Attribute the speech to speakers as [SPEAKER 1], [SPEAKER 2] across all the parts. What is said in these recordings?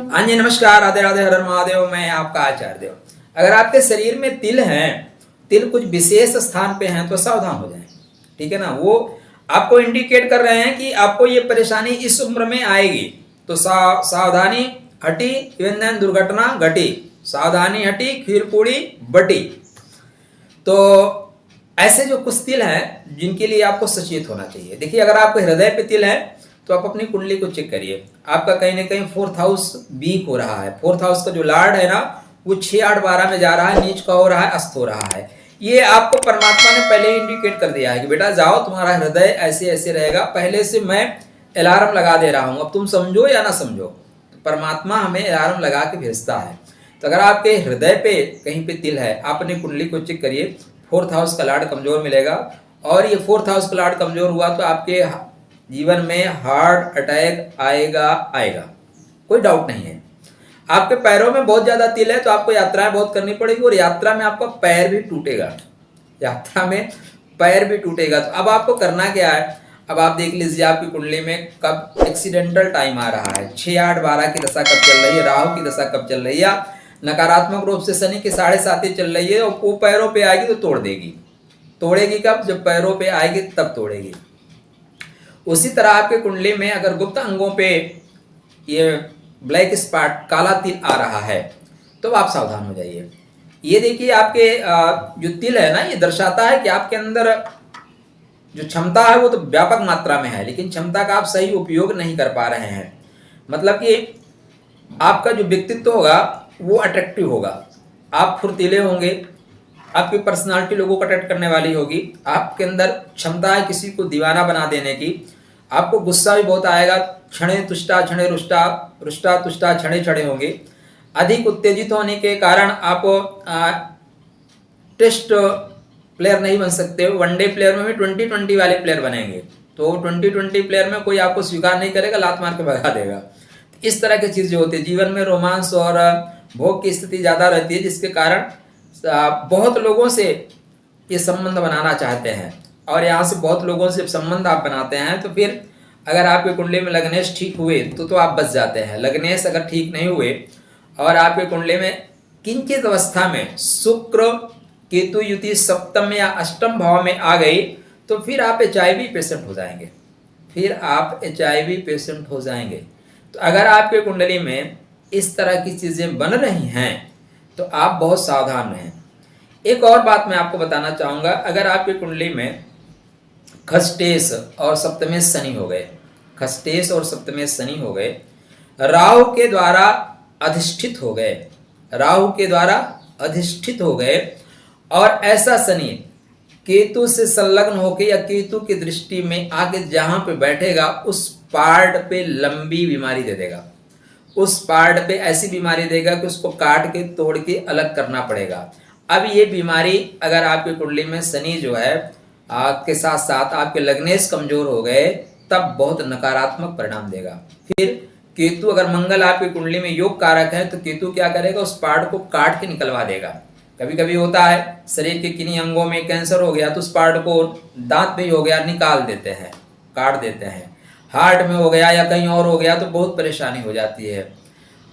[SPEAKER 1] हाँ जी, नमस्कार, राधे राधे, हर हर महादेव। मैं आपका आचार्य देव। अगर आपके शरीर में तिल हैं, तिल कुछ विशेष स्थान पे हैं तो सावधान हो जाएं। ठीक है ना। वो आपको इंडिकेट कर रहे हैं कि आपको ये परेशानी इस उम्र में आएगी, तो सावधानी हटी, ईंधन दुर्घटना घटी, सावधानी हटी, खीर पूड़ी बटी। तो ऐसे जो कुछ तिल हैं जिनके लिए आपको सचेत होना चाहिए। देखिए, अगर आपके हृदय पे तिल है तो आप अपनी कुंडली को चेक करिए। आपका कहीं ना कहीं फोर्थ हाउस वीक हो रहा है। फोर्थ हाउस का जो लॉर्ड है ना, वो 6, 8, 12 में जा रहा है, नीच का हो रहा है, अस्त हो रहा है। ये आपको परमात्मा ने पहले ही इंडिकेट कर दिया है कि बेटा जाओ, तुम्हारा हृदय ऐसे ऐसे रहेगा। पहले से मैं अलार्म लगा दे रहा हूं, अब तुम समझो या ना समझो। तो परमात्मा हमें अलार्म लगा के भेजता है। तो अगर आपके हृदय पे कहीं पे तिल है, आप अपनी कुंडली को चेक करिए। फोर्थ हाउस का लॉर्ड कमजोर मिलेगा, और ये फोर्थ हाउस का लॉर्ड कमजोर हुआ तो आपके जीवन में हार्ट अटैक आएगा आएगा, कोई डाउट नहीं है। आपके पैरों में बहुत ज्यादा तिल है तो आपको यात्राएं बहुत करनी पड़ेगी, और यात्रा में आपका पैर भी टूटेगा। यात्रा में पैर भी टूटेगा। तो अब आपको करना क्या है, अब आप देख लीजिए आपकी कुंडली में कब एक्सीडेंटल टाइम आ रहा है। 6, 8, 12 की दशा कब चल रही है, राहु की दशा कब चल रही है, नकारात्मक रूप से शनि की 7.5 चल रही है, और वो पैरों पे आएगी तो तोड़ देगी। तोड़ेगी कब, जब पैरों पे आएगी तब तोड़ेगी। उसी तरह आपके कुंडली में अगर गुप्त अंगों पे ये ब्लैक स्पॉट, काला तिल आ रहा है तो आप सावधान हो जाइए। ये देखिए, आपके जो तिल है ना, ये दर्शाता है कि आपके अंदर जो क्षमता है वो तो व्यापक मात्रा में है, लेकिन क्षमता का आप सही उपयोग नहीं कर पा रहे हैं। मतलब कि आपका जो व्यक्तित्व होगा वो अट्रैक्टिव होगा, आप फुर्तीले होंगे, आपकी पर्सनालिटी लोगों को अट्रैक्ट करने वाली होगी। आपके अंदर क्षमता है किसी को दीवाना बना देने की। आपको गुस्सा भी बहुत आएगा, क्षणे तुष्टा क्षणे रुष्टा, रुष्टा तुष्टा क्षणे क्षणे होंगे। अधिक उत्तेजित होने के कारण आप टेस्ट प्लेयर नहीं बन सकते। वनडे प्लेयर में भी 20-20 वाले प्लेयर बनेंगे, तो 20-20 प्लेयर में कोई आपको स्वीकार नहीं करेगा, लात मार के भगा देगा। इस तरह की चीजें होती है। जीवन में रोमांस और भोग की स्थिति ज्यादा रहती है, जिसके कारण बहुत लोगों से ये संबंध बनाना चाहते हैं, और यहाँ से बहुत लोगों से संबंध आप बनाते हैं तो फिर अगर आपके कुंडली में लग्नेश ठीक हुए तो आप बच जाते हैं। लग्नेश अगर ठीक नहीं हुए और आपके कुंडली में किंचित अवस्था में शुक्र केतु युति सप्तम या अष्टम भाव में आ गई तो फिर आप HIV पेशेंट हो जाएंगे। फिर आप HIV पेशेंट हो जाएंगे। तो अगर आपके कुंडली में इस तरह की चीजें बन रही हैं तो आप बहुत सावधान रहें। एक और बात मैं आपको बताना चाहूंगा, अगर आपकी कुंडली में खष्टेश और सप्तमेश शनि हो गए, खष्टेश और सप्तमेश शनि हो गए, राहु के द्वारा अधिष्ठित हो गए, राहु के द्वारा अधिष्ठित हो गए, और ऐसा शनि केतु से संलग्न होकर या केतु की दृष्टि में आके जहां पे बैठेगा उस पार्ट पे लंबी बीमारी दे देगा। उस पार्ट पे ऐसी बीमारी देगा कि उसको काट के तोड़ के अलग करना पड़ेगा। अब ये बीमारी अगर आपकी कुंडली में शनि जो है के साथ साथ आपके लग्नेश कमजोर हो गए तब बहुत नकारात्मक परिणाम देगा। फिर केतु, अगर मंगल आपकी कुंडली में योग कारक है तो केतु क्या करेगा, उस पार्ट को काट के निकलवा देगा। कभी कभी होता है शरीर के किन्हीं अंगों में कैंसर हो गया तो उस पार्ट को, दांत पे हो गया, निकाल देते हैं, काट देते हैं। हार्ट में हो गया या कहीं और हो गया तो बहुत परेशानी हो जाती है।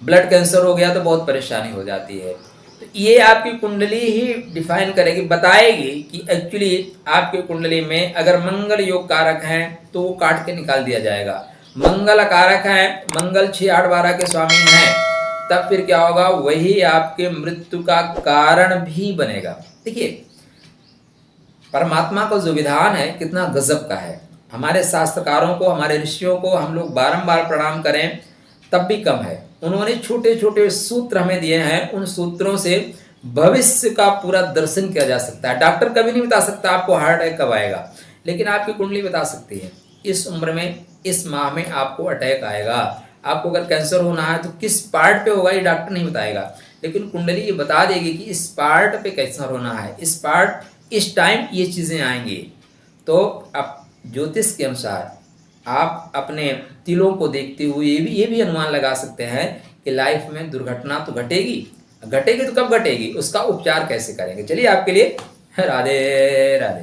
[SPEAKER 1] ब्लड कैंसर हो गया तो बहुत परेशानी हो जाती है। तो ये आपकी कुंडली ही डिफाइन करेगी, बताएगी कि एक्चुअली आपकी कुंडली में अगर मंगल योग कारक हैं तो वो काट के निकाल दिया जाएगा। मंगल कारक है, मंगल 6, 8, 12 के स्वामी हैं, तब फिर क्या होगा, वही आपके मृत्यु का कारण भी बनेगा। देखिए, परमात्मा का जो विधान है कितना गजब का है। हमारे शास्त्रकारों को, हमारे ऋषियों को हम लोग बारंबार प्रणाम करें तब भी कम है। उन्होंने छोटे छोटे सूत्र हमें दिए हैं, उन सूत्रों से भविष्य का पूरा दर्शन किया जा सकता है। डॉक्टर कभी नहीं बता सकता आपको हार्ट अटैक कब आएगा, लेकिन आपकी कुंडली बता सकती है। इस उम्र में, इस माह में आपको अटैक आएगा। आपको अगर कैंसर होना है तो किस पार्ट पे होगा ये डॉक्टर नहीं बताएगा, लेकिन कुंडली ये बता देगी कि इस पार्ट पे कैंसर होना है, इस पार्ट, इस टाइम ये चीजें आएंगी। तो अब ज्योतिष के अनुसार आप अपने तिलों को देखते हुए ये भी अनुमान लगा सकते हैं कि लाइफ में दुर्घटना तो घटेगी, घटेगी तो कब घटेगी, उसका उपचार कैसे करेंगे। चलिए, आपके लिए राधे राधे।